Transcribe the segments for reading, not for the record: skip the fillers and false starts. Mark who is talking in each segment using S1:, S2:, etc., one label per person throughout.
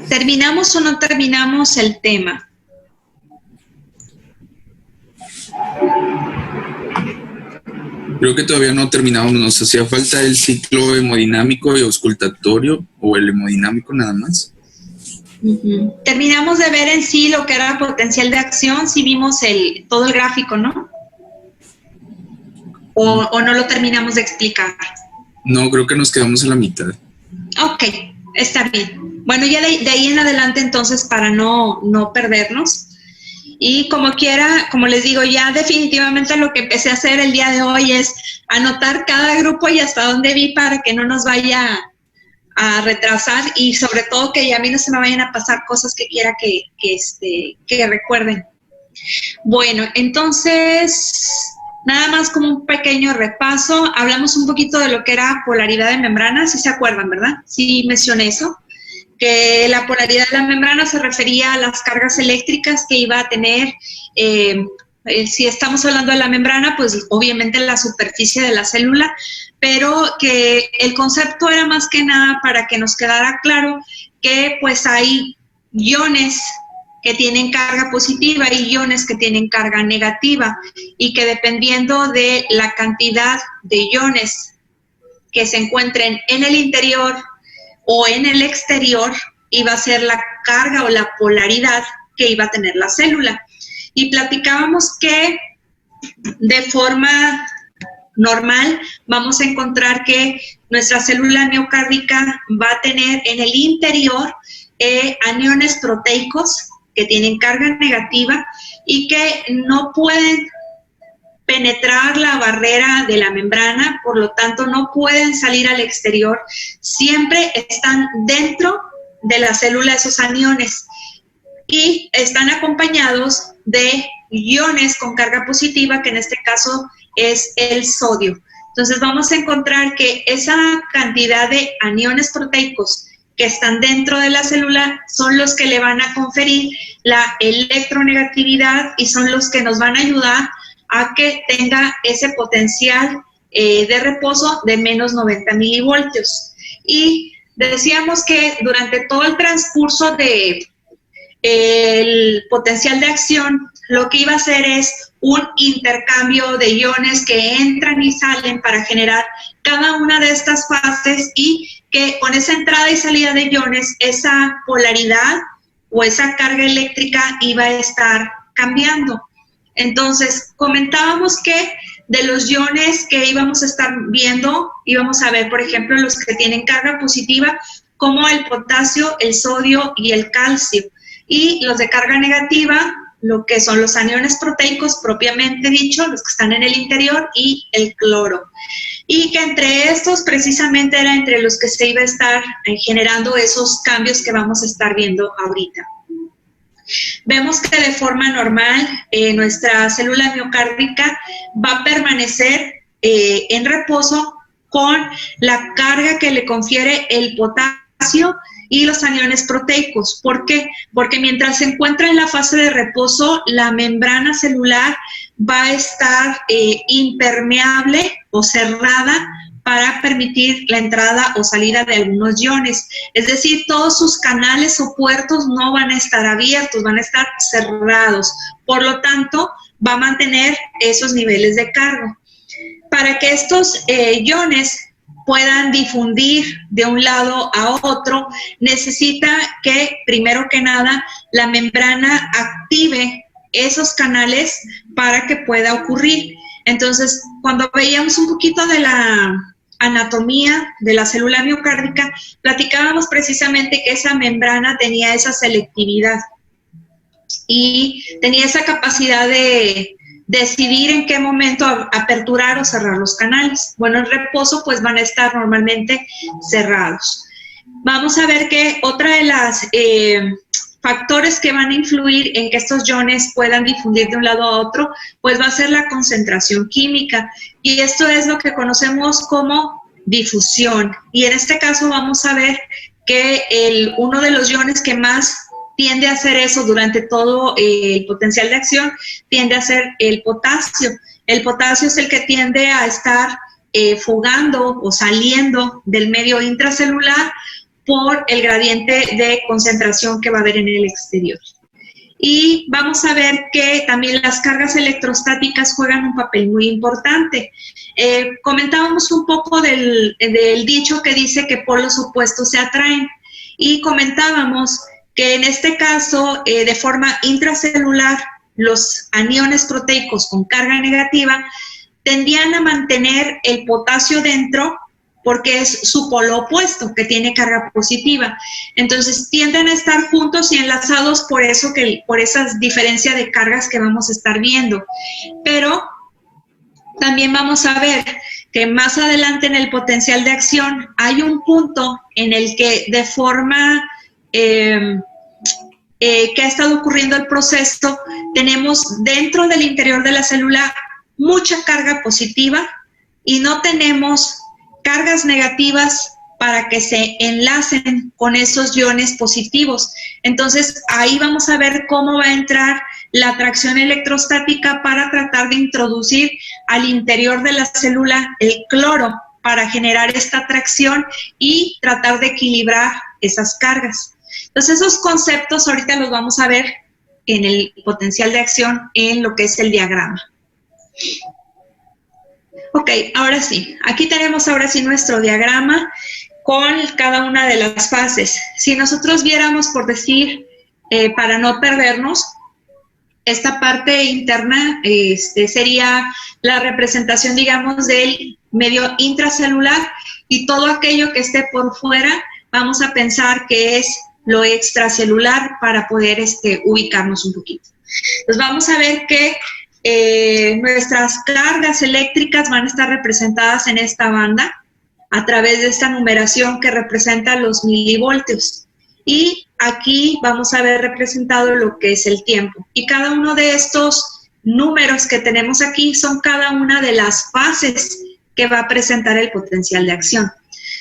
S1: ¿Terminamos o no terminamos el tema?
S2: Creo que todavía no terminamos, nos hacía falta el ciclo hemodinámico y auscultatorio, o el hemodinámico nada más.
S1: Terminamos de ver en sí lo que era potencial de acción, si vimos todo el gráfico, ¿no? ¿O no lo terminamos de explicar?
S2: No, creo que nos quedamos en la mitad.
S1: Ok, está bien. Bueno, ya de ahí en adelante entonces para no perdernos. Y como quiera, como les digo, ya definitivamente lo que empecé a hacer el día de hoy es anotar cada grupo y hasta dónde vi para que no nos vaya a retrasar y sobre todo que a mí no se me vayan a pasar cosas que quiera que recuerden. Bueno, entonces, nada más como un pequeño repaso, hablamos un poquito de lo que era polaridad de membrana, si se acuerdan, ¿verdad? Sí mencioné eso, que la polaridad de la membrana se refería a las cargas eléctricas que iba a tener, si estamos hablando de la membrana, pues obviamente la superficie de la célula, pero que el concepto era más que nada para que nos quedara claro que pues hay iones que tienen carga positiva y iones que tienen carga negativa y que dependiendo de la cantidad de iones que se encuentren en el interior o en el exterior, iba a ser la carga o la polaridad que iba a tener la célula. Y platicábamos que de forma normal vamos a encontrar que nuestra célula miocárdica va a tener en el interior aniones proteicos que tienen carga negativa y que no pueden penetrar la barrera de la membrana, por lo tanto no pueden salir al exterior, siempre están dentro de la célula esos aniones y están acompañados de iones con carga positiva, que en este caso es el sodio. Entonces vamos a encontrar que esa cantidad de aniones proteicos que están dentro de la célula son los que le van a conferir la electronegatividad y son los que nos van a ayudar a que tenga ese potencial de reposo de menos 90 milivoltios. Y decíamos que durante todo el transcurso de el potencial de acción, lo que iba a hacer es un intercambio de iones que entran y salen para generar cada una de estas fases y que con esa entrada y salida de iones, esa polaridad o esa carga eléctrica iba a estar cambiando. Entonces, comentábamos que de los iones que íbamos a estar viendo, íbamos a ver, por ejemplo, los que tienen carga positiva, como el potasio, el sodio y el calcio. Y los de carga negativa, lo que son los aniones proteicos propiamente dicho, los que están en el interior, y el cloro. Y que entre estos precisamente era entre los que se iba a estar generando esos cambios que vamos a estar viendo ahorita. Vemos que de forma normal nuestra célula miocárdica va a permanecer en reposo con la carga que le confiere el potasio y los aniones proteicos. ¿Por qué? Porque mientras se encuentra en la fase de reposo, la membrana celular va a estar impermeable o cerrada para permitir la entrada o salida de algunos iones. Es decir, todos sus canales o puertos no van a estar abiertos, van a estar cerrados. Por lo tanto, va a mantener esos niveles de carga. Para que estos iones puedan difundir de un lado a otro, necesita que, primero que nada, la membrana active esos canales para que pueda ocurrir. Entonces, cuando veíamos un poquito de la anatomía de la célula miocárdica, platicábamos precisamente que esa membrana tenía esa selectividad y tenía esa capacidad de decidir en qué momento aperturar o cerrar los canales. Bueno, en reposo pues van a estar normalmente cerrados. Vamos a ver que otra de las factores que van a influir en que estos iones puedan difundir de un lado a otro, pues va a ser la concentración química. Y esto es lo que conocemos como difusión. Y en este caso vamos a ver que uno de los iones que más tiende a hacer eso durante todo el potencial de acción, tiende a ser el potasio. El potasio es el que tiende a estar fugando o saliendo del medio intracelular por el gradiente de concentración que va a haber en el exterior. Y vamos a ver que también las cargas electrostáticas juegan un papel muy importante. Comentábamos un poco del dicho que dice que polos opuestos se atraen, y comentábamos que en este caso, de forma intracelular, los aniones proteicos con carga negativa tendían a mantener el potasio dentro porque es su polo opuesto, que tiene carga positiva. Entonces tienden a estar juntos y enlazados por esa diferencia de cargas que vamos a estar viendo. Pero también vamos a ver que más adelante en el potencial de acción hay un punto en el que de forma que ha estado ocurriendo el proceso, tenemos dentro del interior de la célula mucha carga positiva y no tenemos cargas negativas para que se enlacen con esos iones positivos. Entonces, ahí vamos a ver cómo va a entrar la atracción electrostática para tratar de introducir al interior de la célula el cloro para generar esta atracción y tratar de equilibrar esas cargas. Entonces, esos conceptos ahorita los vamos a ver en el potencial de acción en lo que es el diagrama. Ok, ahora sí, aquí tenemos nuestro diagrama con cada una de las fases. Si nosotros viéramos, por decir, para no perdernos, esta parte interna sería la representación, digamos, del medio intracelular, y todo aquello que esté por fuera vamos a pensar que es lo extracelular para poder ubicarnos un poquito. Entonces vamos a ver que nuestras cargas eléctricas van a estar representadas en esta banda a través de esta numeración que representa los milivoltios, y aquí vamos a ver representado lo que es el tiempo, y cada uno de estos números que tenemos aquí son cada una de las fases que va a presentar el potencial de acción.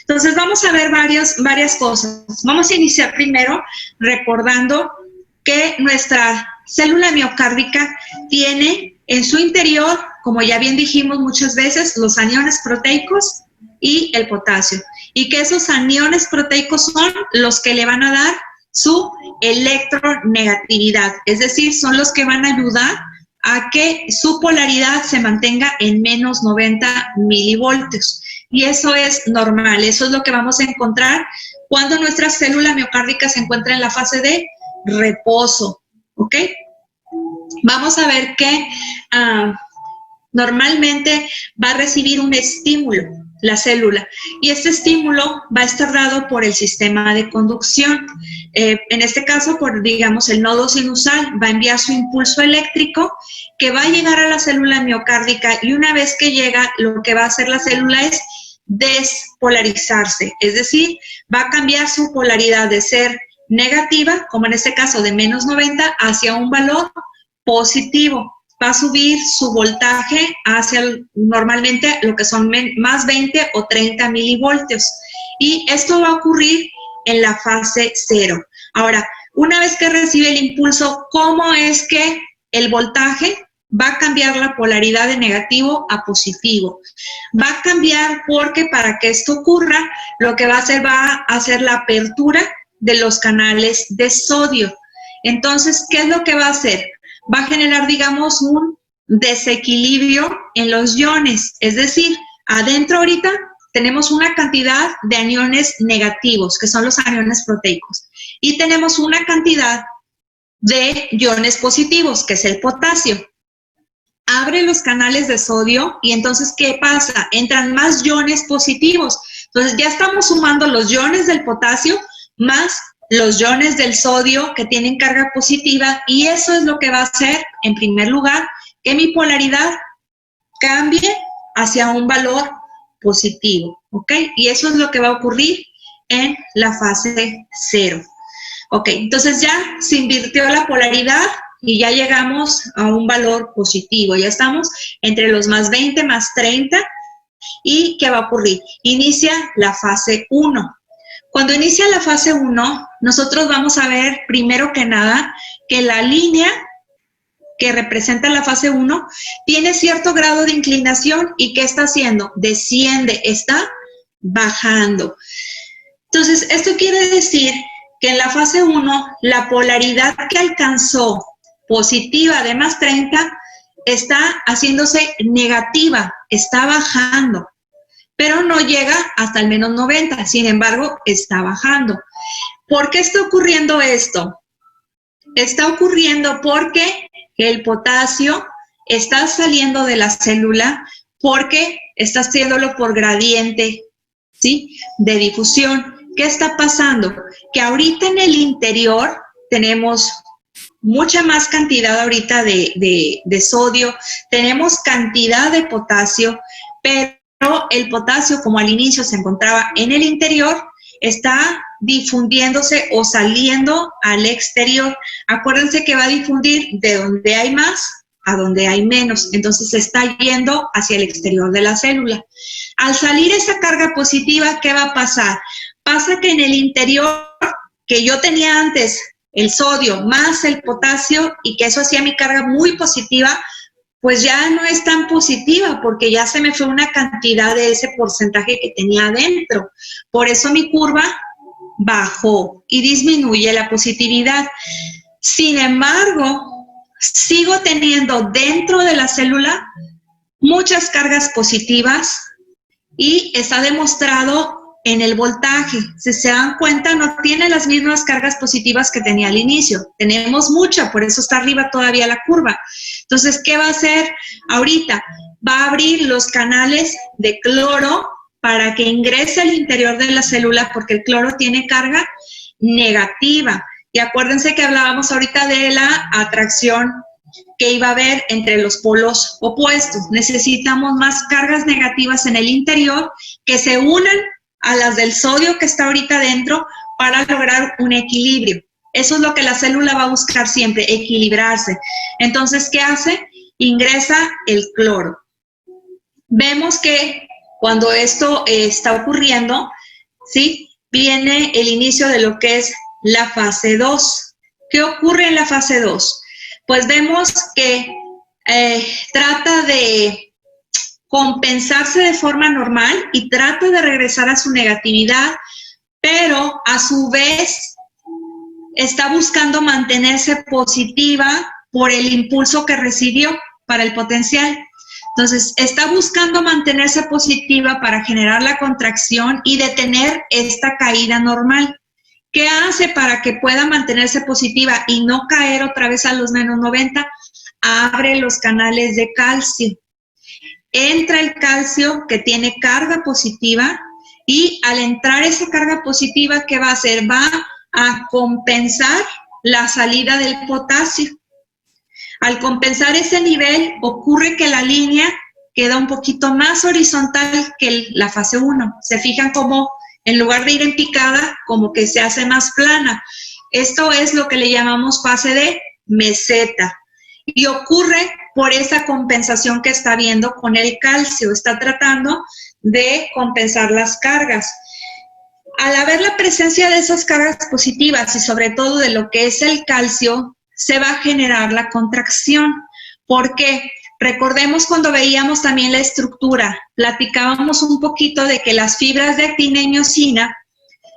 S1: Entonces vamos a ver varias cosas. Vamos a iniciar primero recordando que nuestra célula miocárdica tiene en su interior, como ya bien dijimos muchas veces, los aniones proteicos y el potasio, y que esos aniones proteicos son los que le van a dar su electronegatividad, es decir, son los que van a ayudar a que su polaridad se mantenga en menos 90 milivoltios, y eso es normal, eso es lo que vamos a encontrar cuando nuestra célula miocárdica se encuentra en la fase de reposo, ¿ok? Vamos a ver que normalmente va a recibir un estímulo la célula, y este estímulo va a estar dado por el sistema de conducción. En este caso, por, digamos, el nodo sinusal va a enviar su impulso eléctrico que va a llegar a la célula miocárdica, y una vez que llega, lo que va a hacer la célula es despolarizarse, es decir, va a cambiar su polaridad de ser negativa, como en este caso de menos 90, hacia un valor positivo. Va a subir su voltaje hacia normalmente lo que son más 20 o 30 milivoltios. Y esto va a ocurrir en la fase 0. Ahora, una vez que recibe el impulso, ¿cómo es que el voltaje va a cambiar la polaridad de negativo a positivo? Va a cambiar porque para que esto ocurra, lo que va a hacer la apertura de los canales de sodio. Entonces, ¿qué es lo que va a hacer? Va a generar, digamos, un desequilibrio en los iones, es decir, adentro ahorita tenemos una cantidad de aniones negativos, que son los aniones proteicos, y tenemos una cantidad de iones positivos, que es el potasio. Abre los canales de sodio y entonces, ¿qué pasa? Entran más iones positivos. Entonces, ya estamos sumando los iones del potasio más los iones del sodio que tienen carga positiva, y eso es lo que va a hacer, en primer lugar, que mi polaridad cambie hacia un valor positivo, ¿ok? Y eso es lo que va a ocurrir en la fase 0. Ok, entonces ya se invirtió la polaridad y ya llegamos a un valor positivo, ya estamos entre los más 20, más 30, ¿y qué va a ocurrir? Inicia la fase 1. Cuando inicia la fase 1, nosotros vamos a ver, primero que nada, que la línea que representa la fase 1 tiene cierto grado de inclinación, y ¿qué está haciendo? Desciende, está bajando. Entonces, esto quiere decir que en la fase 1, la polaridad que alcanzó positiva de más 30 está haciéndose negativa, está bajando, pero no llega hasta el menos 90, sin embargo, está bajando. ¿Por qué está ocurriendo esto? Está ocurriendo porque el potasio está saliendo de la célula porque está haciéndolo por gradiente, ¿sí?, de difusión. ¿Qué está pasando? Que ahorita en el interior tenemos mucha más cantidad ahorita de sodio, tenemos cantidad de potasio, pero el potasio, como al inicio se encontraba en el interior, está difundiéndose o saliendo al exterior. Acuérdense que va a difundir de donde hay más a donde hay menos, entonces se está yendo hacia el exterior de la célula. Al salir esa carga positiva, ¿qué va a pasar? Pasa que en el interior, que yo tenía antes el sodio más el potasio y que eso hacía mi carga muy positiva, pues ya no es tan positiva porque ya se me fue una cantidad de ese porcentaje que tenía adentro. Por eso mi curva bajó y disminuye la positividad. Sin embargo, sigo teniendo dentro de la célula muchas cargas positivas y está demostrado en el voltaje. Si se dan cuenta, no tiene las mismas cargas positivas que tenía al inicio. Tenemos mucha, por eso está arriba todavía la curva. Entonces, ¿qué va a hacer ahorita? Va a abrir los canales de cloro para que ingrese al interior de la célula porque el cloro tiene carga negativa. Y acuérdense que hablábamos ahorita de la atracción que iba a haber entre los polos opuestos. Necesitamos más cargas negativas en el interior que se unan a las del sodio que está ahorita dentro para lograr un equilibrio. Eso es lo que la célula va a buscar siempre, equilibrarse. Entonces, ¿qué hace? Ingresa el cloro. Vemos que cuando esto está ocurriendo, ¿sí?, viene el inicio de lo que es la fase 2. ¿Qué ocurre en la fase 2? Pues vemos que trata de compensarse de forma normal y trata de regresar a su negatividad, pero a su vez está buscando mantenerse positiva por el impulso que recibió para el potencial. Entonces, está buscando mantenerse positiva para generar la contracción y detener esta caída normal. ¿Qué hace para que pueda mantenerse positiva y no caer otra vez a los menos 90? Abre los canales de calcio. Entra el calcio que tiene carga positiva y al entrar esa carga positiva, ¿qué va a hacer? Va a compensar la salida del potasio. Al compensar ese nivel, ocurre que la línea queda un poquito más horizontal que la fase 1. Se fijan cómo en lugar de ir en picada, como que se hace más plana. Esto es lo que le llamamos fase de meseta. Y ocurre por esa compensación que está viendo con el calcio. Está tratando de compensar las cargas. Al haber la presencia de esas cargas positivas y sobre todo de lo que es el calcio, se va a generar la contracción. ¿Por qué? Recordemos cuando veíamos también la estructura, platicábamos un poquito de que las fibras de actina y miosina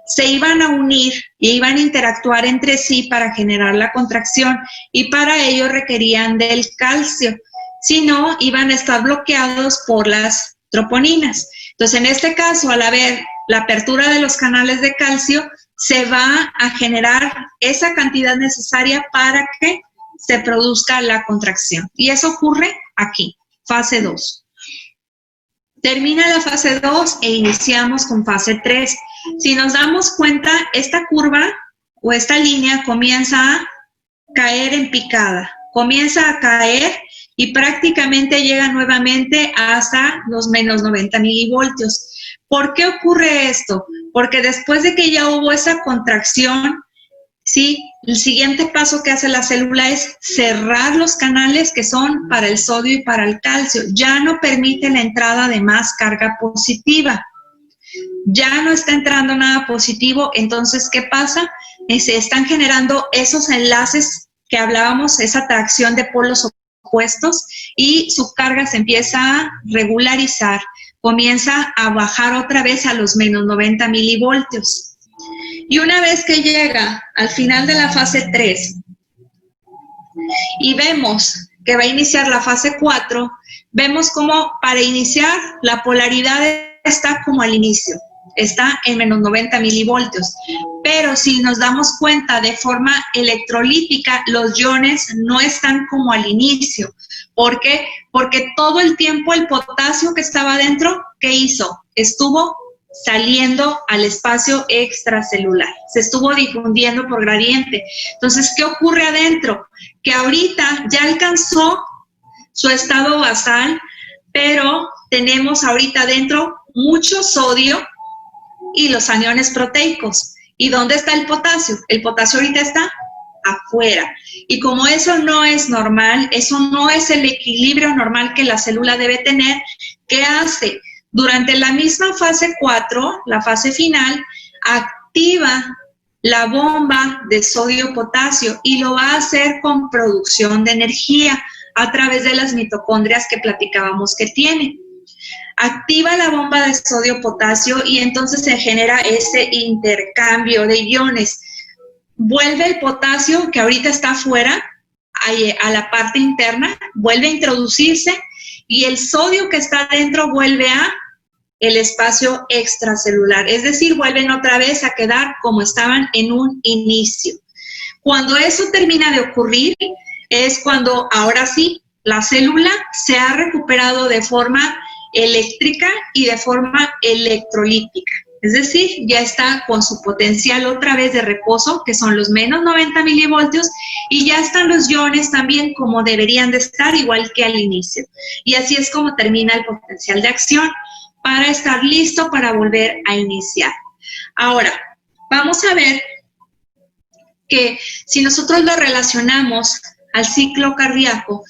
S1: se iban a unir y iban a interactuar entre sí para generar la contracción y para ello requerían del calcio, si no iban a estar bloqueados por las troponinas. Entonces, en este caso, al haber la apertura de los canales de calcio, se va a generar esa cantidad necesaria para que se produzca la contracción. Y eso ocurre aquí, fase 2. Termina la fase 2 e iniciamos con fase 3. Si nos damos cuenta, esta curva o esta línea comienza a caer en picada, comienza a caer y prácticamente llega nuevamente hasta los menos 90 milivoltios. ¿Por qué ocurre esto? Porque después de que ya hubo esa contracción, ¿sí?, el siguiente paso que hace la célula es cerrar los canales que son para el sodio y para el calcio. Ya no permite la entrada de más carga positiva. Ya no está entrando nada positivo, entonces, ¿qué pasa? Se están generando esos enlaces que hablábamos, esa atracción de polos opuestos y su carga se empieza a regularizar, comienza a bajar otra vez a los menos 90 milivoltios. Y una vez que llega al final de la fase 3 y vemos que va a iniciar la fase 4, vemos como para iniciar la polaridad está como al inicio, está en menos 90 milivoltios. Pero si nos damos cuenta de forma electrolítica, los iones no están como al inicio. ¿Por qué? Porque todo el tiempo el potasio que estaba adentro, ¿qué hizo? Estuvo saliendo al espacio extracelular, se estuvo difundiendo por gradiente. Entonces, ¿qué ocurre adentro? Que ahorita ya alcanzó su estado basal, pero tenemos ahorita adentro mucho sodio y los aniones proteicos. ¿Y dónde está el potasio? El potasio ahorita está afuera. Y como eso no es normal, eso no es el equilibrio normal que la célula debe tener, ¿qué hace? Durante la misma fase 4, la fase final, activa la bomba de sodio-potasio y lo va a hacer con producción de energía a través de las mitocondrias que platicábamos que tiene. Activa la bomba de sodio-potasio y entonces se genera ese intercambio de iones. Vuelve el potasio, que ahorita está afuera, a la parte interna, vuelve a introducirse y el sodio que está adentro vuelve a el espacio extracelular. Es decir, vuelven otra vez a quedar como estaban en un inicio. Cuando eso termina de ocurrir, es cuando ahora sí la célula se ha recuperado de forma eléctrica y de forma electrolítica. Es decir, ya está con su potencial otra vez de reposo, que son los menos 90 milivoltios, y ya están los iones también como deberían de estar, igual que al inicio. Y así es como termina el potencial de acción para estar listo para volver a iniciar. Ahora, vamos a ver que si nosotros lo relacionamos al ciclo cardíaco,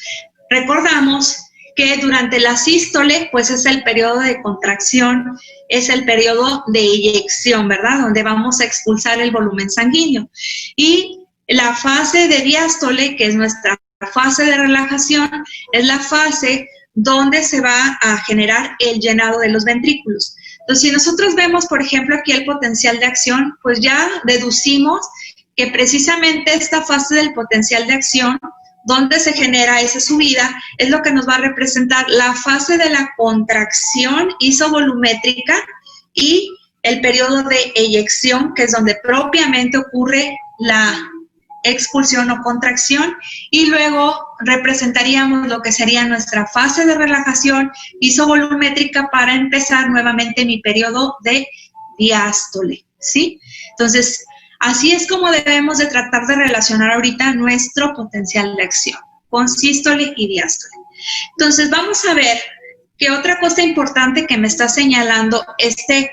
S1: recordamos que durante la sístole, pues es el periodo de contracción, es el periodo de eyección, ¿verdad? Donde vamos a expulsar el volumen sanguíneo. Y la fase de diástole, que es nuestra fase de relajación, es la fase donde se va a generar el llenado de los ventrículos. Entonces, si nosotros vemos, por ejemplo, aquí el potencial de acción, pues ya deducimos que precisamente esta fase del potencial de acción, donde se genera esa subida, es lo que nos va a representar la fase de la contracción isovolumétrica y el periodo de eyección, que es donde propiamente ocurre la expulsión o contracción, y luego representaríamos lo que sería nuestra fase de relajación isovolumétrica para empezar nuevamente mi periodo de diástole, ¿sí? Entonces, así es como debemos de tratar de relacionar ahorita nuestro potencial de acción con sístole y diástole. Entonces, vamos a ver que otra cosa importante que me está señalando este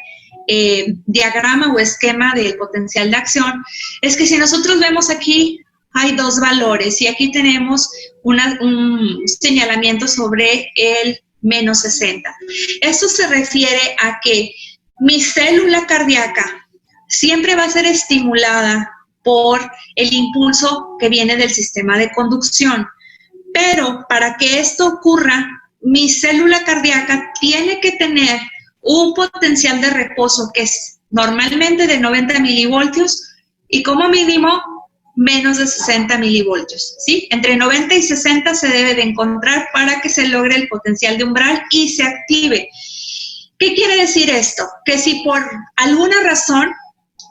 S1: diagrama o esquema del potencial de acción es que si nosotros vemos aquí, hay dos valores y aquí tenemos un señalamiento sobre el menos 60. Esto se refiere a que mi célula cardíaca siempre va a ser estimulada por el impulso que viene del sistema de conducción. Pero para que esto ocurra, mi célula cardíaca tiene que tener un potencial de reposo que es normalmente de 90 milivoltios y como mínimo menos de 60 milivoltios, ¿sí? Entre 90 y 60 se debe de encontrar para que se logre el potencial de umbral y se active. ¿Qué quiere decir esto? Que si por alguna razón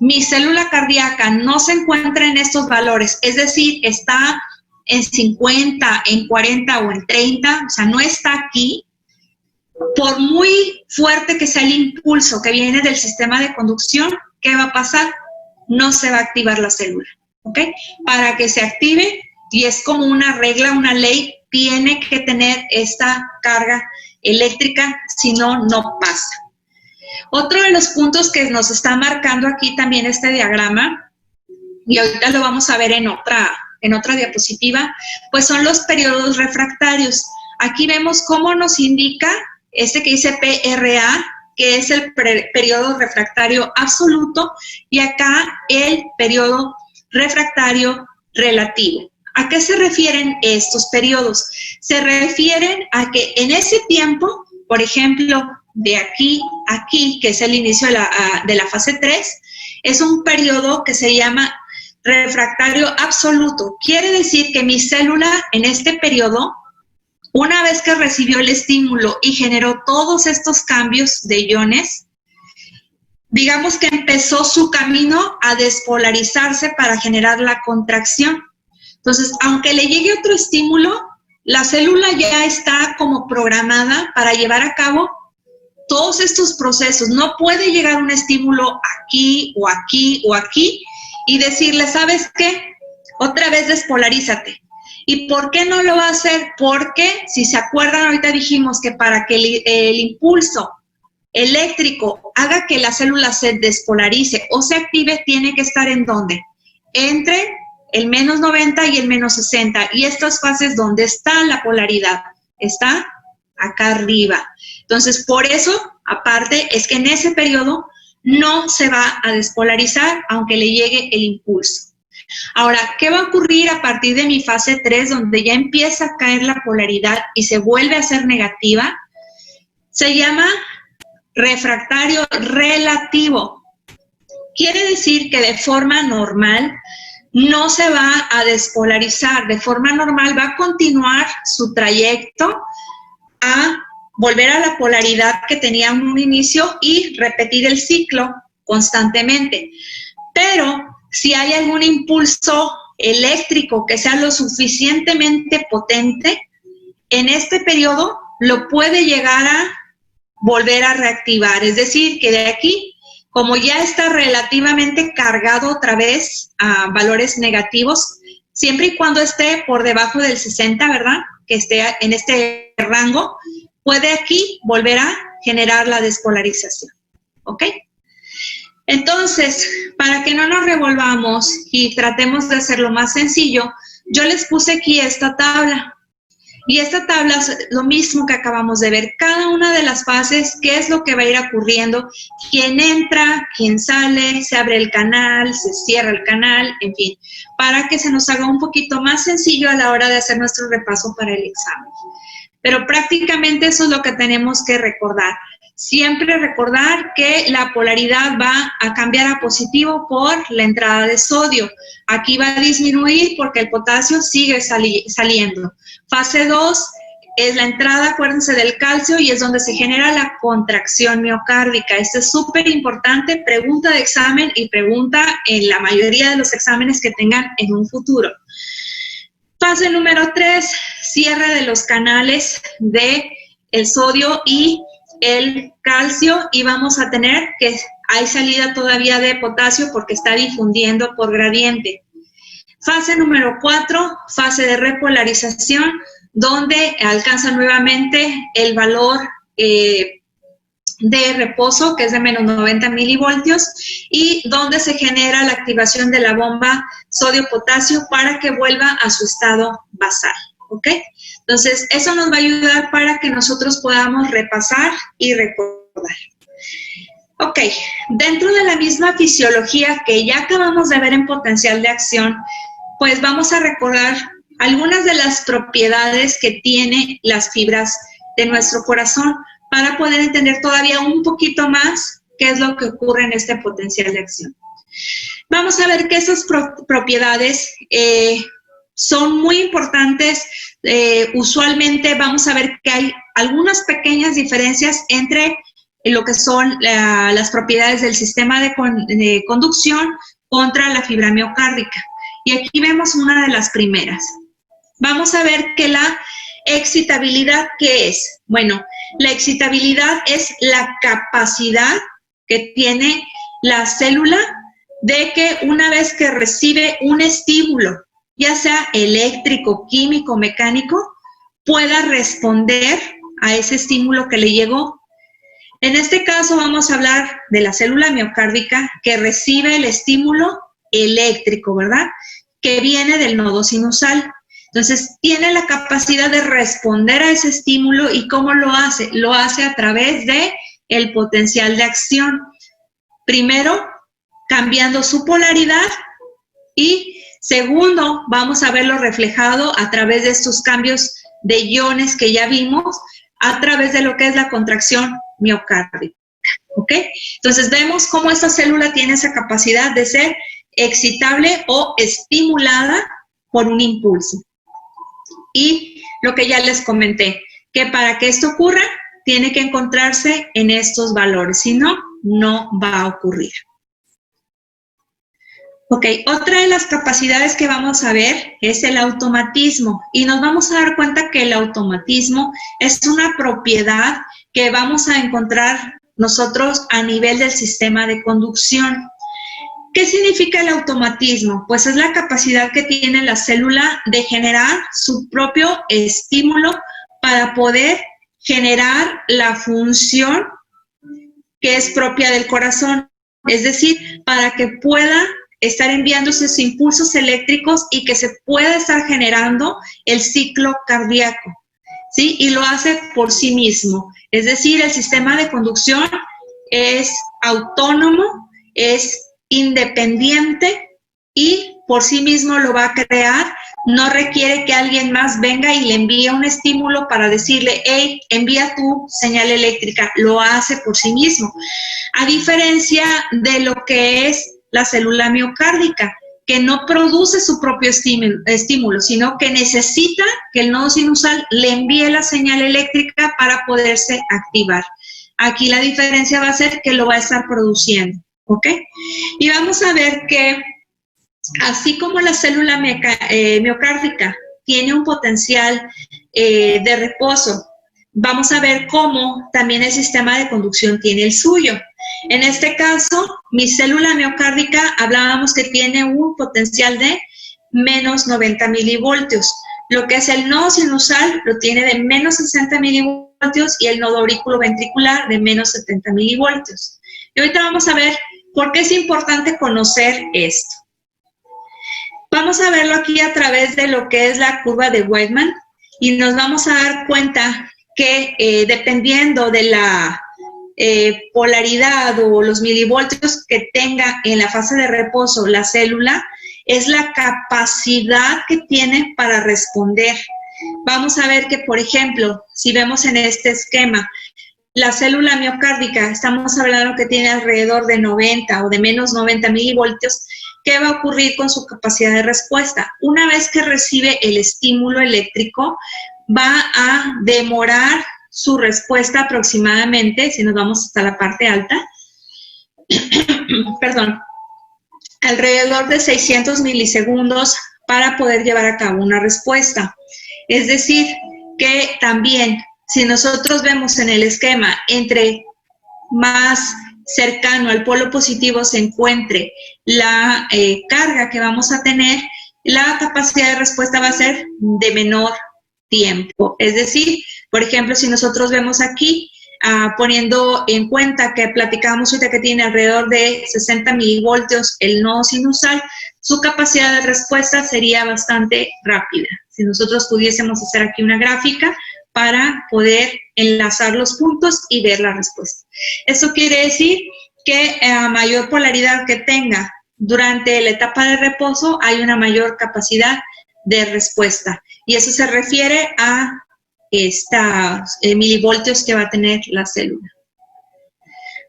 S1: mi célula cardíaca no se encuentra en estos valores, es decir, está en 50, en 40 o en 30, o sea, no está aquí, por muy fuerte que sea el impulso que viene del sistema de conducción, ¿qué va a pasar? No se va a activar la célula, ¿ok? Para que se active, y es como una regla, una ley, tiene que tener esta carga eléctrica, si no, no pasa. Otro de los puntos que nos está marcando aquí también este diagrama, y ahorita lo vamos a ver en otra diapositiva, pues son los periodos refractarios. Aquí vemos cómo nos indica este que dice PRA, que es el periodo refractario absoluto, y acá el periodo refractario relativo. ¿A qué se refieren estos periodos? Se refieren a que en ese tiempo, por ejemplo, de aquí a aquí, que es el inicio de la fase 3, es un periodo que se llama refractario absoluto. Quiere decir que mi célula en este periodo, una vez que recibió el estímulo y generó todos estos cambios de iones, digamos que empezó su camino a despolarizarse para generar la contracción. Entonces, aunque le llegue otro estímulo, la célula ya está como programada para llevar a cabo todos estos procesos. No puede llegar un estímulo aquí o aquí o aquí y decirle, ¿sabes qué? Otra vez despolarízate. ¿Y por qué no lo va a hacer? Porque, si se acuerdan, ahorita dijimos que para que el impulso eléctrico haga que la célula se despolarice o se active, tiene que estar ¿en dónde? Entre el menos 90 y el menos 60. Y estas fases, ¿dónde está la polaridad? Está acá arriba. Entonces, por eso, aparte, es que en ese periodo no se va a despolarizar, aunque le llegue el impulso. Ahora, ¿qué va a ocurrir a partir de mi fase 3, donde ya empieza a caer la polaridad y se vuelve a ser negativa? Se llama refractario relativo. Quiere decir que de forma normal no se va a despolarizar. De forma normal va a continuar su trayecto a volver a la polaridad que tenía en un inicio y repetir el ciclo constantemente. Pero si hay algún impulso eléctrico que sea lo suficientemente potente, en este periodo lo puede llegar a volver a reactivar. Es decir, que de aquí, como ya está relativamente cargado otra vez a valores negativos, siempre y cuando esté por debajo del 60, ¿verdad? Que esté en este rango, puede aquí volver a generar la despolarización. ¿Ok? Entonces, para que no nos revolvamos y tratemos de hacerlo más sencillo, yo les puse aquí esta tabla. Y esta tabla es lo mismo que acabamos de ver. Cada una de las fases, qué es lo que va a ir ocurriendo, quién entra, quién sale, se abre el canal, se cierra el canal, en fin, para que se nos haga un poquito más sencillo a la hora de hacer nuestro repaso para el examen. Pero prácticamente eso es lo que tenemos que recordar. Siempre recordar que la polaridad va a cambiar a positivo por la entrada de sodio. Aquí va a disminuir porque el potasio sigue saliendo. Fase 2 es la entrada, acuérdense, del calcio y es donde se genera la contracción miocárdica. Esto es súper importante, pregunta de examen y pregunta en la mayoría de los exámenes que tengan en un futuro. Fase número 3, cierre de los canales de el sodio y el calcio, y vamos a tener que hay salida todavía de potasio porque está difundiendo por gradiente. Fase número 4, fase de repolarización, donde alcanza nuevamente el valor de reposo, que es de menos 90 milivoltios, y donde se genera la activación de la bomba sodio-potasio para que vuelva a su estado basal. ¿Ok? Entonces, eso nos va a ayudar para que nosotros podamos repasar y recordar. Ok, dentro de la misma fisiología que ya acabamos de ver en potencial de acción, pues vamos a recordar algunas de las propiedades que tienen las fibras de nuestro corazón para poder entender todavía un poquito más qué es lo que ocurre en este potencial de acción. Vamos a ver que esas propiedades son muy importantes. Usualmente vamos a ver que hay algunas pequeñas diferencias entre lo que son las propiedades del sistema de conducción contra la fibra miocárdica. Y aquí vemos una de las primeras. Vamos a ver que la excitabilidad, ¿qué es? Bueno, la excitabilidad es la capacidad que tiene la célula de que una vez que recibe un estímulo, ya sea eléctrico, químico, mecánico, pueda responder a ese estímulo que le llegó. En este caso vamos a hablar de la célula miocárdica que recibe el estímulo eléctrico, ¿verdad? Que viene del nodo sinusal. Entonces, tiene la capacidad de responder a ese estímulo. ¿Y cómo lo hace? Lo hace a través de el potencial de acción. Primero, cambiando su polaridad, y segundo, vamos a verlo reflejado a través de estos cambios de iones que ya vimos, a través de lo que es la contracción miocárdica. ¿ok? Entonces vemos cómo esta célula tiene esa capacidad de ser excitable o estimulada por un impulso. Y lo que ya les comenté, que para que esto ocurra, tiene que encontrarse en estos valores, si no, no va a ocurrir. Ok, otra de las capacidades que vamos a ver es el automatismo, y nos vamos a dar cuenta que el automatismo es una propiedad que vamos a encontrar nosotros a nivel del sistema de conducción. ¿Qué significa el automatismo? Pues es la capacidad que tiene la célula de generar su propio estímulo para poder generar la función que es propia del corazón, es decir, para que pueda estar enviando esos impulsos eléctricos y que se pueda estar generando el ciclo cardíaco, ¿sí? Y lo hace por sí mismo, es decir, el sistema de conducción es autónomo, es independiente y por sí mismo lo va a crear, no requiere que alguien más venga y le envíe un estímulo para decirle, hey, envía tu señal eléctrica, lo hace por sí mismo. A diferencia de lo que es la célula miocárdica, que no produce su propio estímulo, sino que necesita que el nodo sinusal le envíe la señal eléctrica para poderse activar. Aquí la diferencia va a ser que lo va a estar produciendo, ¿ok? Y vamos a ver que así como la célula miocárdica tiene un potencial de reposo, vamos a ver cómo también el sistema de conducción tiene el suyo. En este caso, mi célula miocárdica hablábamos que tiene un potencial de menos 90 milivoltios. Lo que es el nodo sinusal lo tiene de menos 60 milivoltios y el nodo auriculoventricular de menos 70 milivoltios. Y ahorita vamos a ver por qué es importante conocer esto. Vamos a verlo aquí a través de lo que es la curva de Weidmann y nos vamos a dar cuenta que dependiendo de la polaridad o los milivoltios que tenga en la fase de reposo la célula, es la capacidad que tiene para responder. Vamos a ver que, por ejemplo, si vemos en este esquema, la célula miocárdica, estamos hablando que tiene alrededor de 90 o de menos 90 milivoltios, ¿qué va a ocurrir con su capacidad de respuesta? Una vez que recibe el estímulo eléctrico, va a demorar su respuesta aproximadamente, si nos vamos hasta la parte alta, perdón, alrededor de 600 milisegundos para poder llevar a cabo una respuesta. Es decir, que también, si nosotros vemos en el esquema, entre más cercano al polo positivo se encuentre la carga que vamos a tener, la capacidad de respuesta va a ser de menor tiempo. Es decir, por ejemplo, si nosotros vemos aquí, poniendo en cuenta que platicábamos ahorita que tiene alrededor de 60 milivoltios el nodo sinusal, su capacidad de respuesta sería bastante rápida. Si nosotros pudiésemos hacer aquí una gráfica para poder enlazar los puntos y ver la respuesta. Esto quiere decir que a mayor polaridad que tenga durante la etapa de reposo, hay una mayor capacidad de respuesta. Y eso se refiere a estos milivoltios que va a tener la célula.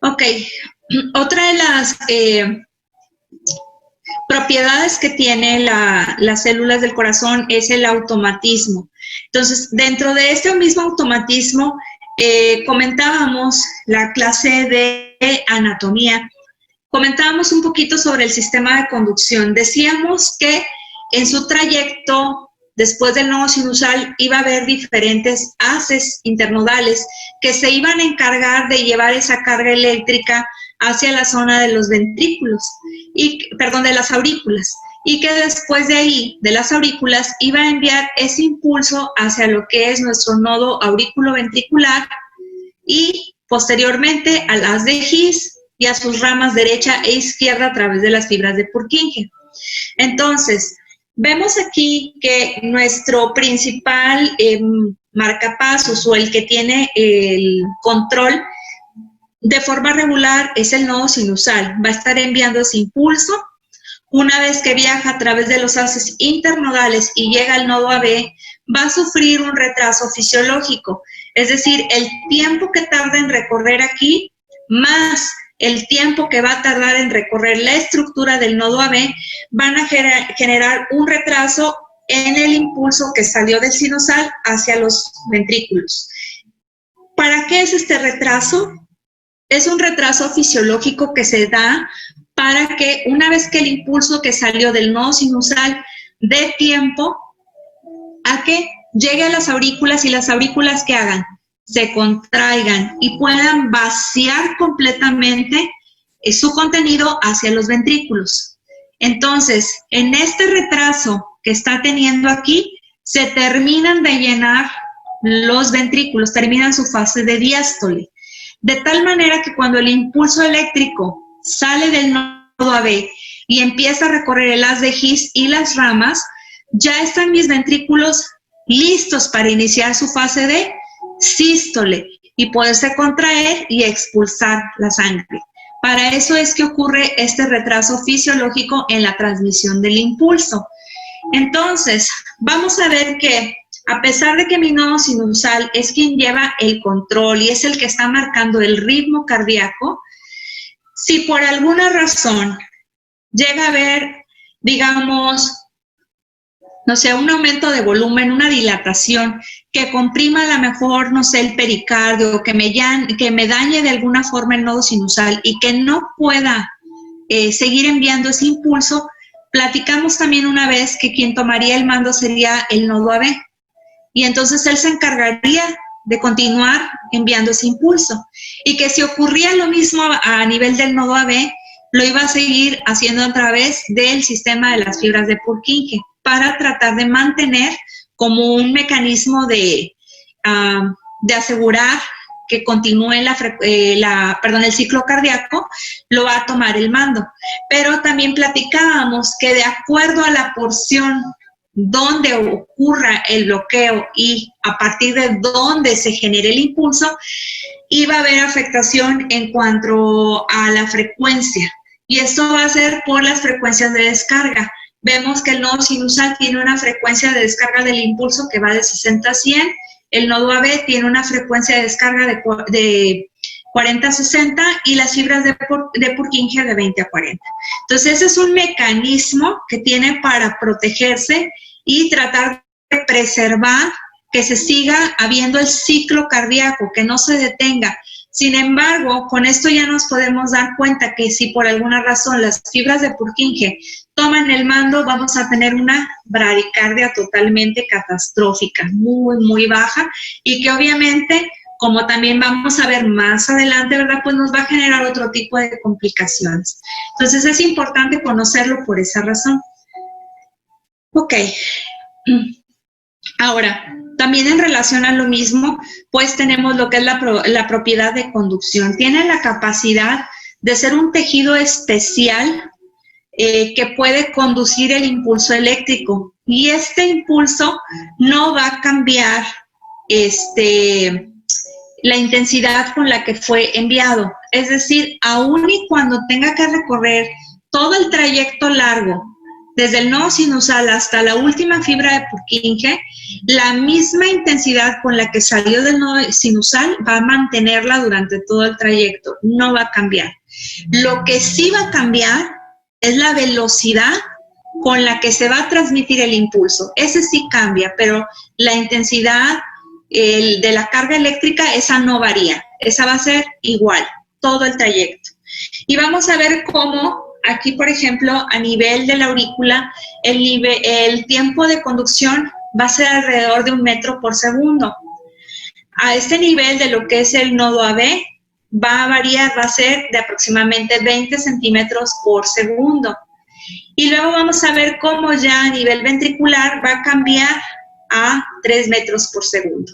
S1: Ok, otra de las propiedades que tiene las células del corazón es el automatismo. Entonces, dentro de este mismo automatismo, comentábamos la clase de anatomía, comentábamos un poquito sobre el sistema de conducción. Decíamos que en su trayecto, después del nodo sinusal, iba a haber diferentes haces internodales que se iban a encargar de llevar esa carga eléctrica hacia la zona de los ventrículos, de las aurículas, y que después de ahí, de las aurículas, iba a enviar ese impulso hacia lo que es nuestro nodo auriculoventricular y posteriormente al haz de His y a sus ramas derecha e izquierda a través de las fibras de Purkinje. Entonces, vemos aquí que nuestro principal marcapasos o el que tiene el control de forma regular es el nodo sinusal. Va a estar enviando ese impulso. Una vez que viaja a través de los haces internodales y llega al nodo AB, va a sufrir un retraso fisiológico. Es decir, el tiempo que tarda en recorrer aquí más el tiempo que va a tardar en recorrer la estructura del nodo AB, van a generar un retraso en el impulso que salió del sinusal hacia los ventrículos. ¿Para qué es este retraso? Es un retraso fisiológico que se da para que una vez que el impulso que salió del nodo sinusal dé tiempo a que llegue a las aurículas y las aurículas que hagan, se contraigan y puedan vaciar completamente su contenido hacia los ventrículos. Entonces, en este retraso que está teniendo aquí, se terminan de llenar los ventrículos, terminan su fase de diástole. De tal manera que cuando el impulso eléctrico sale del nodo AB y empieza a recorrer el haz de His y las ramas, ya están mis ventrículos listos para iniciar su fase de sístole y poderse contraer y expulsar la sangre. Para eso es que ocurre este retraso fisiológico en la transmisión del impulso. Entonces, vamos a ver que a pesar de que mi nodo sinusal es quien lleva el control y es el que está marcando el ritmo cardíaco, si por alguna razón llega a haber, digamos, no sé, un aumento de volumen, una dilatación que comprima a lo mejor, no sé, el pericardio, que me dañe de alguna forma el nodo sinusal y que no pueda seguir enviando ese impulso, platicamos también una vez que quien tomaría el mando sería el nodo AB. Y entonces él se encargaría de continuar enviando ese impulso. Y que si ocurría lo mismo a nivel del nodo AB, lo iba a seguir haciendo a través del sistema de las fibras de Purkinje para tratar de mantener como un mecanismo de asegurar que continúe el ciclo cardíaco, lo va a tomar el mando. Pero también platicábamos que de acuerdo a la porción donde ocurra el bloqueo y a partir de donde se genere el impulso, iba a haber afectación en cuanto a la frecuencia. Y esto va a ser por las frecuencias de descarga. Vemos que el nodo sinusal tiene una frecuencia de descarga del impulso que va de 60 a 100. El nodo AB tiene una frecuencia de descarga de 40 a 60 y las fibras de Purkinje de 20 a 40. Entonces, ese es un mecanismo que tiene para protegerse y tratar de preservar que se siga habiendo el ciclo cardíaco, que no se detenga. Sin embargo, con esto ya nos podemos dar cuenta que si por alguna razón las fibras de Purkinje toman el mando, vamos a tener una bradicardia totalmente catastrófica, muy, muy baja, y que obviamente, como también vamos a ver más adelante, ¿verdad? Pues nos va a generar otro tipo de complicaciones. Entonces es importante conocerlo por esa razón. Ok. Ahora, también en relación a lo mismo, pues tenemos lo que es la propiedad de conducción. Tiene la capacidad de ser un tejido especial que puede conducir el impulso eléctrico. Y este impulso no va a cambiar la intensidad con la que fue enviado. Es decir, aún y cuando tenga que recorrer todo el trayecto largo, desde el nodo sinusal hasta la última fibra de Purkinje, la misma intensidad con la que salió del nodo sinusal va a mantenerla durante todo el trayecto, no va a cambiar. Lo que sí va a cambiar es la velocidad con la que se va a transmitir el impulso. Ese sí cambia, pero la intensidad de la carga eléctrica, esa no varía. Esa va a ser igual, todo el trayecto. Y vamos a ver cómo aquí, por ejemplo, a nivel de la aurícula, el tiempo de conducción va a ser alrededor de 1 metro por segundo. A este nivel de lo que es el nodo AB, va a variar, va a ser de aproximadamente 20 centímetros por segundo. Y luego vamos a ver cómo ya a nivel ventricular va a cambiar a 3 metros por segundo.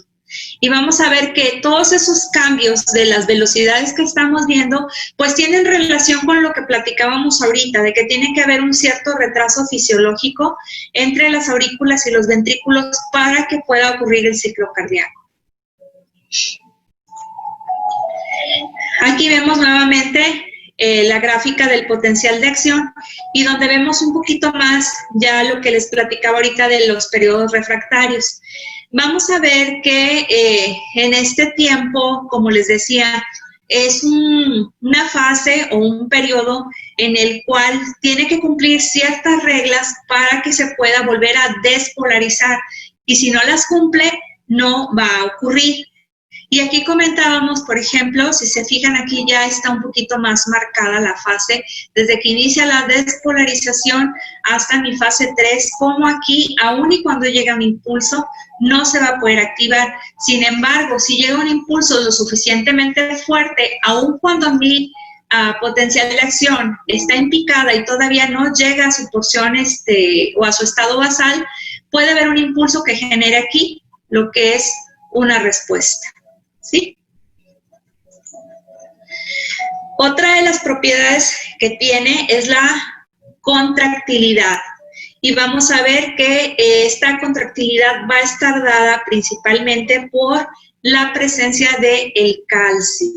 S1: Y vamos a ver que todos esos cambios de las velocidades que estamos viendo, pues tienen relación con lo que platicábamos ahorita, de que tiene que haber un cierto retraso fisiológico entre las aurículas y los ventrículos para que pueda ocurrir el ciclo cardíaco. Aquí vemos nuevamente la gráfica del potencial de acción y donde vemos un poquito más ya lo que les platicaba ahorita de los periodos refractarios. Vamos a ver que en este tiempo, como les decía, es una fase o un periodo en el cual tiene que cumplir ciertas reglas para que se pueda volver a despolarizar. Y si no las cumple, no va a ocurrir. Y aquí comentábamos, por ejemplo, si se fijan aquí ya está un poquito más marcada la fase, desde que inicia la despolarización hasta mi fase 3, como aquí, aún y cuando llega un impulso, no se va a poder activar. Sin embargo, si llega un impulso lo suficientemente fuerte, aún cuando mi potencial de acción está en picada y todavía no llega a su porción o a su estado basal, puede haber un impulso que genere aquí lo que es una respuesta. ¿Sí? Otra de las propiedades que tiene es la contractilidad. Y vamos a ver que esta contractilidad va a estar dada principalmente por la presencia del calcio.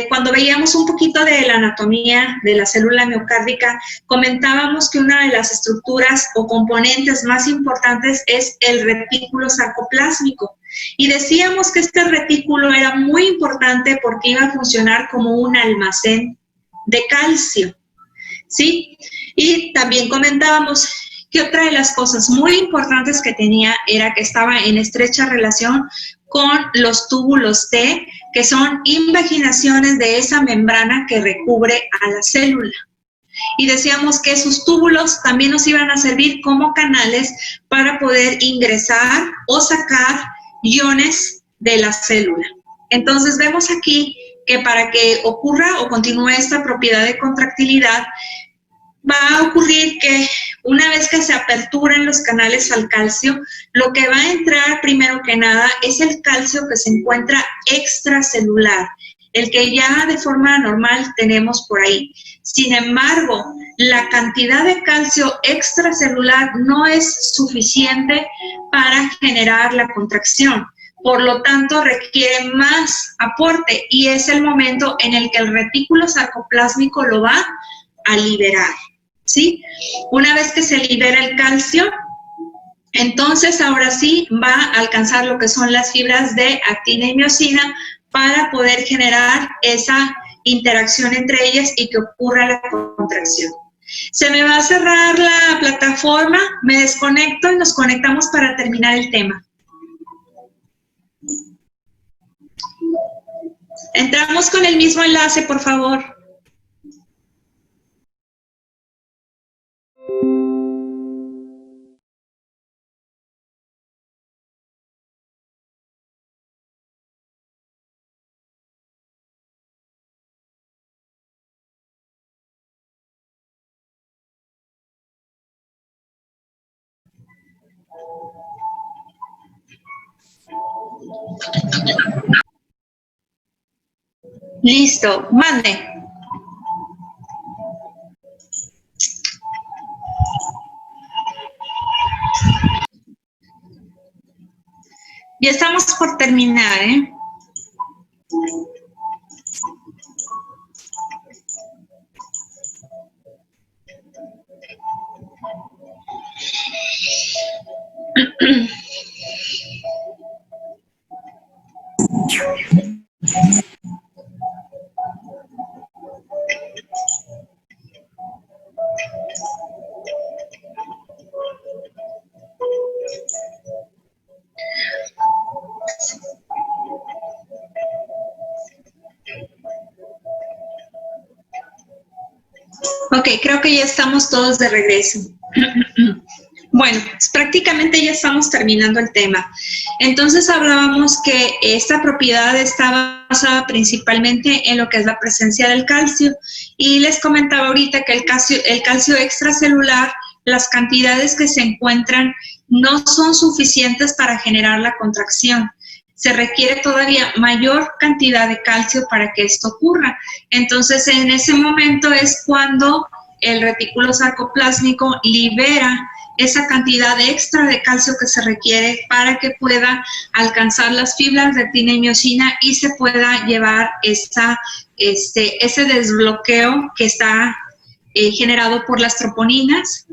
S1: Cuando veíamos un poquito de la anatomía de la célula miocárdica, comentábamos que una de las estructuras o componentes más importantes es el retículo sarcoplásmico. Y decíamos que este retículo era muy importante porque iba a funcionar como un almacén de calcio, ¿sí? Y también comentábamos que otra de las cosas muy importantes que tenía era que estaba en estrecha relación con los túbulos T, que son invaginaciones de esa membrana que recubre a la célula. Y decíamos que esos túbulos también nos iban a servir como canales para poder ingresar o sacar iones de la célula. Entonces vemos aquí que para que ocurra o continúe esta propiedad de contractilidad, va a ocurrir que una vez que se aperturen los canales al calcio, lo que va a entrar primero que nada es el calcio que se encuentra extracelular, el que ya de forma normal tenemos por ahí. Sin embargo, la cantidad de calcio extracelular no es suficiente para generar la contracción. Por lo tanto, requiere más aporte y es el momento en el que el retículo sarcoplásmico lo va a liberar, ¿sí? Una vez que se libera el calcio, entonces ahora sí va a alcanzar lo que son las fibras de actina y miosina para poder generar esa interacción entre ellas y que ocurra la contracción. Se me va a cerrar la plataforma, me desconecto y nos conectamos para terminar el tema. Entramos con el mismo enlace, por favor. Listo, mande. Ya estamos por terminar, ¿eh? Ok, creo que ya estamos todos de regreso. Bueno, prácticamente ya estamos terminando el tema. Entonces hablábamos que esta propiedad está basada principalmente en lo que es la presencia del calcio y les comentaba ahorita que el calcio extracelular, las cantidades que se encuentran no son suficientes para generar la contracción. Se requiere todavía mayor cantidad de calcio para que esto ocurra. Entonces, en ese momento es cuando el retículo sarcoplásmico libera esa cantidad extra de calcio que se requiere para que pueda alcanzar las fibras de actina y miosina y se pueda llevar ese desbloqueo que está generado por las troponinas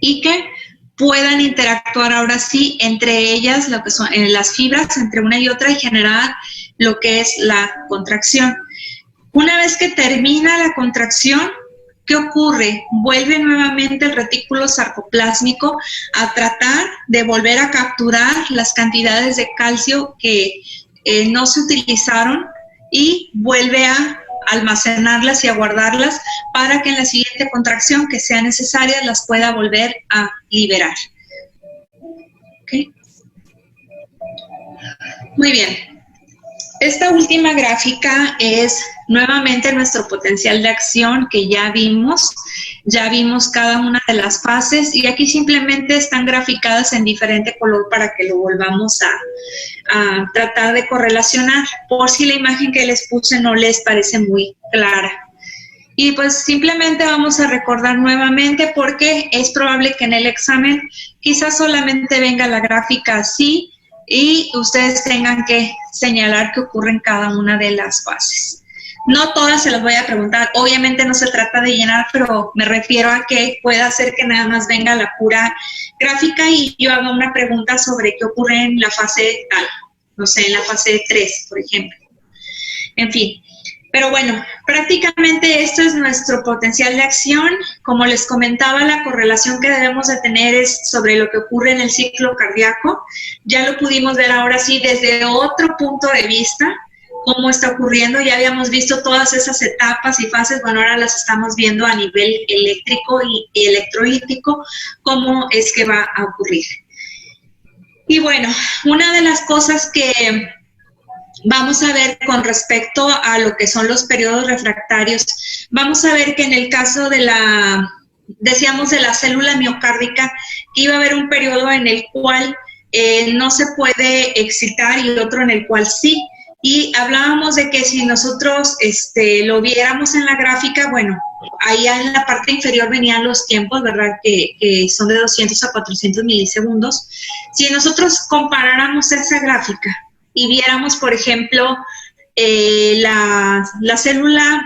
S1: y que puedan interactuar ahora sí entre ellas, lo que son las fibras entre una y otra y generar lo que es la contracción. Una vez que termina la contracción, ¿qué ocurre? Vuelve nuevamente el retículo sarcoplásmico a tratar de volver a capturar las cantidades de calcio que no se utilizaron y vuelve a almacenarlas y a guardarlas para que en la siguiente contracción que sea necesaria las pueda volver a liberar. ¿Okay? Muy bien. Esta última gráfica es nuevamente nuestro potencial de acción que ya vimos cada una de las fases y aquí simplemente están graficadas en diferente color para que lo volvamos a tratar de correlacionar, por si la imagen que les puse no les parece muy clara. Y pues simplemente vamos a recordar nuevamente porque es probable que en el examen quizás solamente venga la gráfica así y ustedes tengan que señalar qué ocurre en cada una de las fases. No todas se las voy a preguntar, obviamente no se trata de llenar, pero me refiero a que pueda ser que nada más venga la pura gráfica y yo haga una pregunta sobre qué ocurre en la fase tal, no sé, en la fase 3, por ejemplo. En fin. Pero bueno, prácticamente esto es nuestro potencial de acción. Como les comentaba, la correlación que debemos de tener es sobre lo que ocurre en el ciclo cardíaco. Ya lo pudimos ver ahora sí desde otro punto de vista, cómo está ocurriendo. Ya habíamos visto todas esas etapas y fases, bueno, ahora las estamos viendo a nivel eléctrico y electrolítico, cómo es que va a ocurrir. Y bueno, una de las cosas que vamos a ver con respecto a lo que son los periodos refractarios, vamos a ver que en el caso de decíamos de la célula miocárdica, que iba a haber un periodo en el cual no se puede excitar y otro en el cual sí. Y hablábamos de que si nosotros lo viéramos en la gráfica, bueno, ahí en la parte inferior venían los tiempos, ¿verdad? Que son de 200 a 400 milisegundos. Si nosotros comparáramos esa gráfica y viéramos, por ejemplo, la célula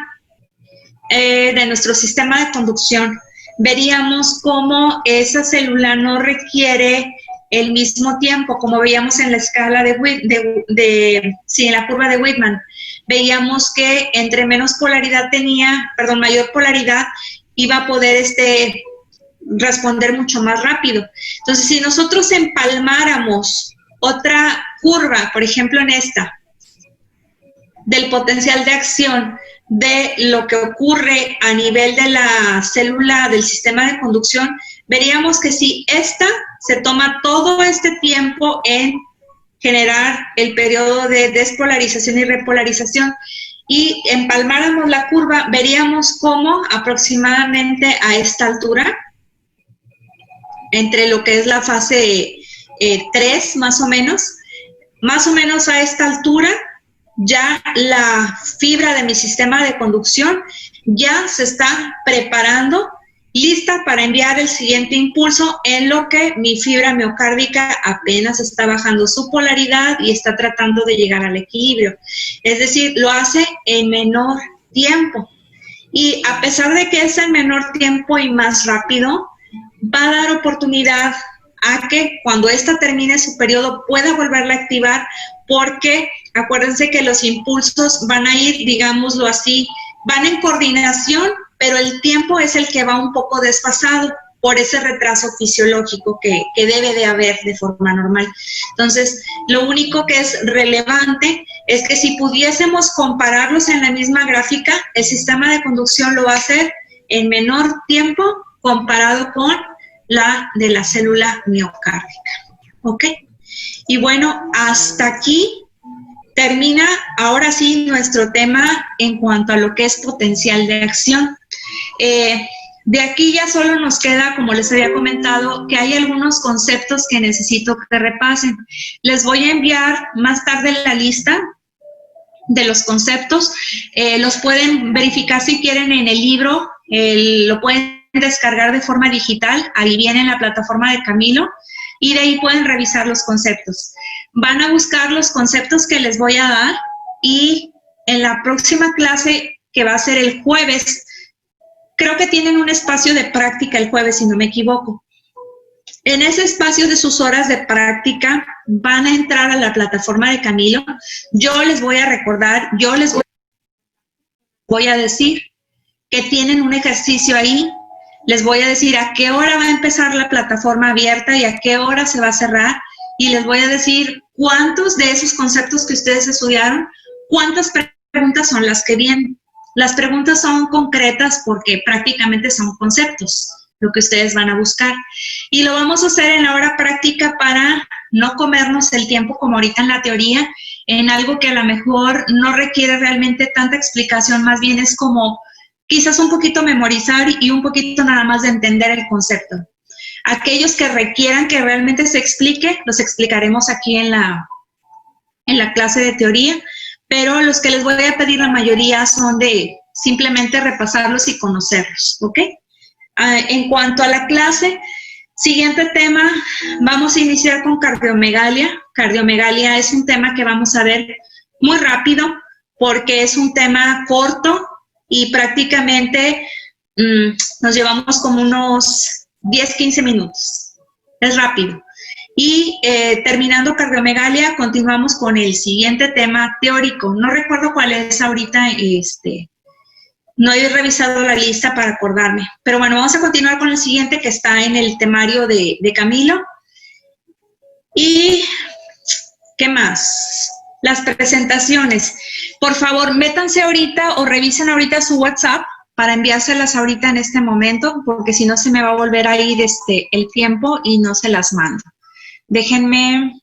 S1: de nuestro sistema de conducción, veríamos cómo esa célula no requiere el mismo tiempo, como veíamos en la escala en la curva de Whitman. Veíamos que entre menos polaridad mayor polaridad, iba a poder responder mucho más rápido. Entonces, si nosotros empalmáramos otra curva, por ejemplo en esta, del potencial de acción de lo que ocurre a nivel de la célula del sistema de conducción, veríamos que si esta se toma todo este tiempo en generar el periodo de despolarización y repolarización y empalmáramos la curva, veríamos cómo aproximadamente a esta altura, entre lo que es la fase 3 más o menos a esta altura, ya la fibra de mi sistema de conducción ya se está preparando, lista para enviar el siguiente impulso, en lo que mi fibra miocárdica apenas está bajando su polaridad y está tratando de llegar al equilibrio. Es decir, lo hace en menor tiempo. Y a pesar de que es en menor tiempo y más rápido, va a dar oportunidad a que cuando esta termine su periodo pueda volverla a activar, porque acuérdense que los impulsos van a ir, digámoslo así, van en coordinación, pero el tiempo es el que va un poco desfasado por ese retraso fisiológico que debe de haber de forma normal. Entonces, lo único que es relevante es que si pudiésemos compararlos en la misma gráfica, el sistema de conducción lo va a hacer en menor tiempo comparado con la de la célula miocárdica. ¿Ok? Y bueno, hasta aquí termina ahora sí nuestro tema en cuanto a lo que es potencial de acción. De aquí ya solo nos queda, como les había comentado, que hay algunos conceptos que necesito que repasen. Les voy a enviar más tarde la lista de los conceptos. Los pueden verificar si quieren en el libro, lo pueden descargar de forma digital, ahí viene en la plataforma de Camilo, y de ahí pueden revisar los conceptos. Van a buscar los conceptos que les voy a dar y en la próxima clase, que va a ser el jueves, creo que tienen un espacio de práctica el jueves, si no me equivoco. En ese espacio de sus horas de práctica van a entrar a la plataforma de Camilo. Yo les voy a recordar, yo les voy a decir que tienen un ejercicio ahí. Les voy a decir a qué hora va a empezar la plataforma abierta y a qué hora se va a cerrar. Y les voy a decir cuántos de esos conceptos que ustedes estudiaron, cuántas preguntas son las que vienen. Las preguntas son concretas porque prácticamente son conceptos, lo que ustedes van a buscar. Y lo vamos a hacer en la hora práctica para no comernos el tiempo como ahorita en la teoría, en algo que a lo mejor no requiere realmente tanta explicación, más bien es como quizás un poquito memorizar y un poquito nada más de entender el concepto. Aquellos que requieran que realmente se explique, los explicaremos aquí en la clase de teoría, pero los que les voy a pedir la mayoría son de simplemente repasarlos y conocerlos, ¿ok? En cuanto a la clase, siguiente tema, vamos a iniciar con cardiomegalia. Cardiomegalia es un tema que vamos a ver muy rápido porque es un tema corto y prácticamente nos llevamos como unos 10-15 minutos. Es rápido. Y terminando cardiomegalia, continuamos con el siguiente tema teórico. No recuerdo cuál es ahorita, no he revisado la lista para acordarme. Pero bueno, vamos a continuar con el siguiente que está en el temario de Camilo. Y, ¿qué más? Las presentaciones. Por favor, métanse ahorita o revisen ahorita su WhatsApp para enviárselas ahorita en este momento, porque si no se me va a volver a ir el tiempo y no se las mando. Déjenme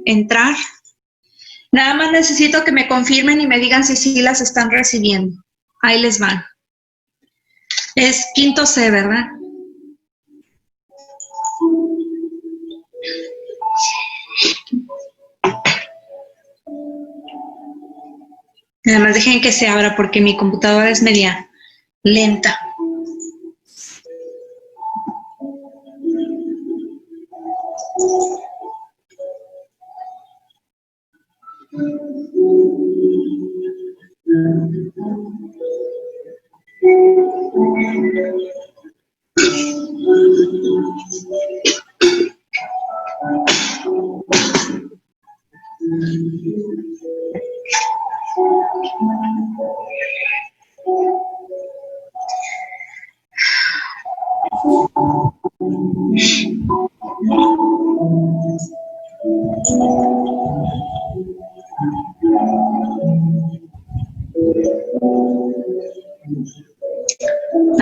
S1: entrar. Nada más necesito que me confirmen y me digan si sí las están recibiendo. Ahí les van. Es quinto C, ¿verdad? Nada más dejen que se abra porque mi computadora es media lenta.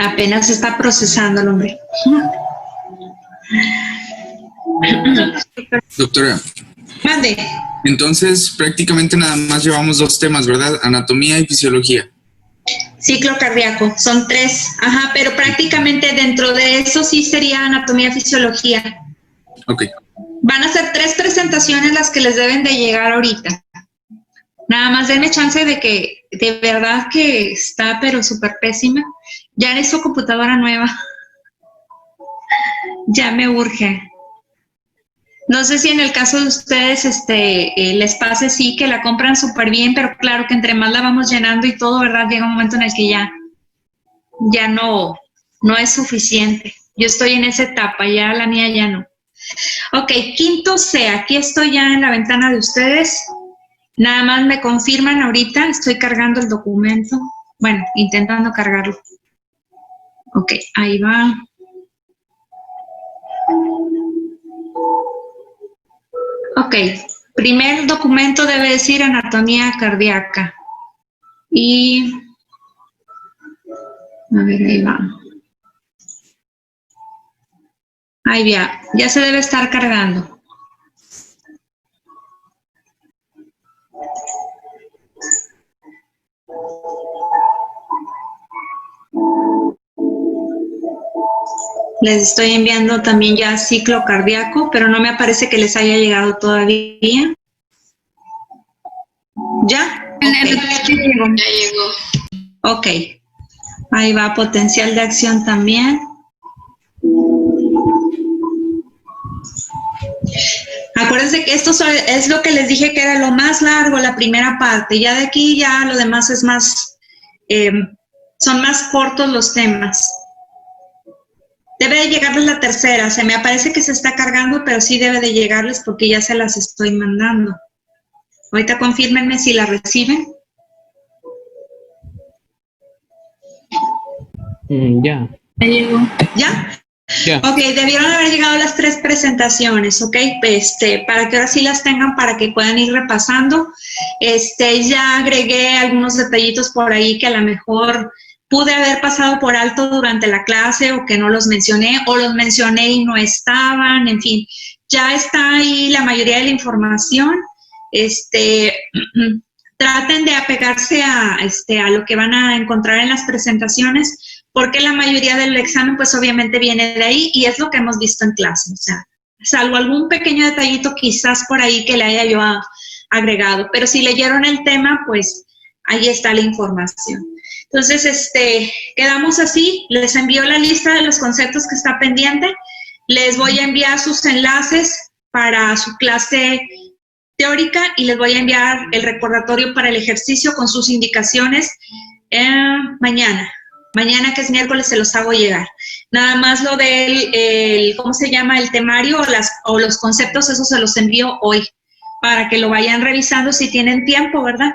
S1: Apenas se está procesando el hombre.
S2: Doctora.
S1: Mande.
S2: Entonces, prácticamente nada más llevamos 2 temas, ¿verdad? Anatomía y fisiología.
S1: Ciclo cardíaco, son 3. Ajá, pero prácticamente dentro de eso sí sería anatomía y fisiología.
S2: Ok.
S1: Van a ser 3 presentaciones las que les deben de llegar ahorita. Nada más denme chance de que de verdad que está pero súper pésima. Ya es su computadora nueva. Ya me urge. No sé si en el caso de ustedes les pase sí que la compran súper bien, pero claro que entre más la vamos llenando y todo, ¿verdad? Llega un momento en el que ya no es suficiente. Yo estoy en esa etapa, ya la mía ya no. Ok, quinto C, aquí estoy ya en la ventana de ustedes. Nada más me confirman ahorita, estoy cargando el documento. Bueno, intentando cargarlo. Ok, ahí va. Ok, primer documento debe decir anatomía cardíaca. Y, a ver, ahí va. Ahí ya se debe estar cargando. Les estoy enviando también ya ciclo cardíaco, pero no me aparece que les haya llegado todavía. ¿Ya? Okay.
S3: Ya llegó.
S1: Ok. Ahí va potencial de acción también. Acuérdense que esto es lo que les dije que era lo más largo, la primera parte. Ya de aquí ya lo demás es más, son más cortos los temas. Debe de llegarles la tercera. Se me parece que se está cargando, pero sí debe de llegarles porque ya se las estoy mandando. Ahorita confírmenme si la reciben.
S3: Ya.
S1: ¿Ya?
S3: Ya.
S1: Ok, debieron haber llegado las 3 presentaciones, ok, para que ahora sí las tengan, para que puedan ir repasando. Ya agregué algunos detallitos por ahí que a lo mejor pude haber pasado por alto durante la clase o que no los mencioné, o los mencioné y no estaban, en fin, ya está ahí la mayoría de la información. Traten de apegarse a lo que van a encontrar en las presentaciones, porque la mayoría del examen pues obviamente viene de ahí y es lo que hemos visto en clase, o sea, salvo algún pequeño detallito quizás por ahí que le haya yo agregado, pero si leyeron el tema, pues ahí está la información. Entonces, quedamos así, les envío la lista de los conceptos que está pendiente, les voy a enviar sus enlaces para su clase teórica y les voy a enviar el recordatorio para el ejercicio con sus indicaciones mañana. Mañana, que es miércoles, se los hago llegar. Nada más lo del, ¿cómo se llama? El temario o los conceptos, eso se los envío hoy, para que lo vayan revisando si tienen tiempo, ¿verdad?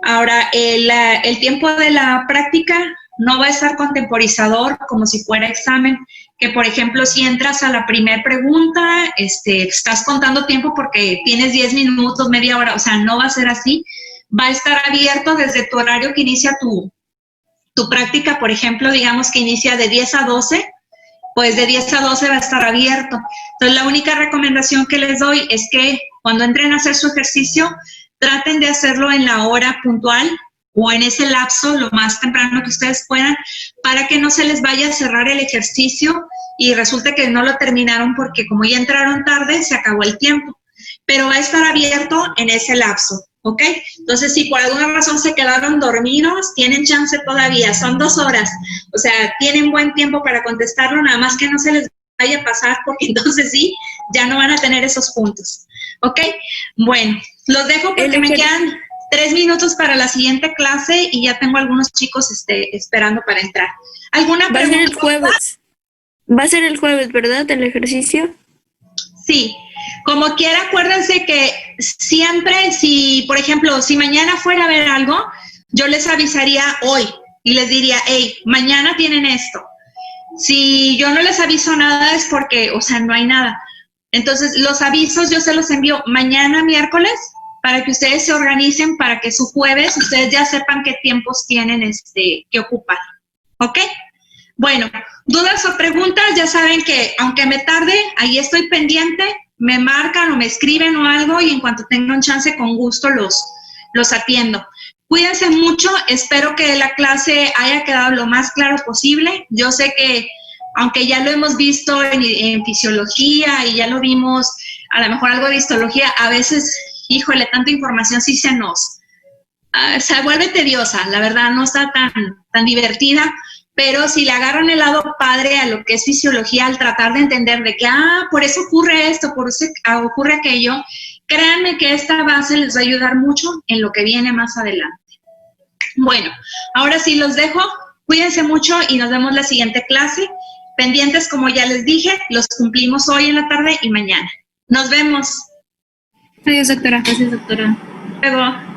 S1: Ahora, el tiempo de la práctica no va a estar con temporizador como si fuera examen, que por ejemplo, si entras a la primera pregunta, estás contando tiempo porque tienes 10 minutos, media hora, o sea, no va a ser así. Va a estar abierto desde tu horario que inicia tu práctica, por ejemplo, digamos que inicia de 10 a 12, pues de 10 a 12 va a estar abierto. Entonces, la única recomendación que les doy es que cuando entren a hacer su ejercicio, traten de hacerlo en la hora puntual o en ese lapso lo más temprano que ustedes puedan, para que no se les vaya a cerrar el ejercicio y resulte que no lo terminaron porque como ya entraron tarde, se acabó el tiempo. Pero va a estar abierto en ese lapso, ¿ok? Entonces, si por alguna razón se quedaron dormidos, tienen chance todavía, son 2 horas. O sea, tienen buen tiempo para contestarlo, nada más que no se les vaya a pasar porque entonces sí, ya no van a tener esos puntos, ¿ok? Bueno, los dejo porque me quedan 3 minutos para la siguiente clase y ya tengo algunos chicos esperando para entrar. ¿Alguna pregunta?
S4: Va a ser el jueves. Va a ser el jueves, ¿verdad? El ejercicio.
S1: Sí. Como quiera, acuérdense que siempre, si, por ejemplo, si mañana fuera a ver algo, yo les avisaría hoy y les diría, hey, mañana tienen esto. Si yo no les aviso nada es porque, o sea, no hay nada. Entonces, los avisos yo se los envío mañana, miércoles, para que ustedes se organicen, para que su jueves ustedes ya sepan qué tiempos tienen que ocupar. ¿Ok? Bueno, dudas o preguntas, ya saben que aunque me tarde, ahí estoy pendiente, me marcan o me escriben o algo y en cuanto tengan chance, con gusto los atiendo. Cuídense mucho, espero que la clase haya quedado lo más claro posible. Yo sé que, aunque ya lo hemos visto en fisiología y ya lo vimos, a lo mejor algo de histología, a veces, híjole, tanta información sí se vuelve tediosa, la verdad, no está tan divertida. Pero si le agarran el lado padre a lo que es fisiología, al tratar de entender de que, por eso ocurre esto, por eso ocurre aquello, créanme que esta base les va a ayudar mucho en lo que viene más adelante. Bueno, ahora sí los dejo, cuídense mucho y nos vemos la siguiente clase. Pendientes, como ya les dije, los cumplimos hoy en la tarde y mañana. Nos vemos.
S4: Adiós, doctora. Gracias, doctora.
S1: Luego.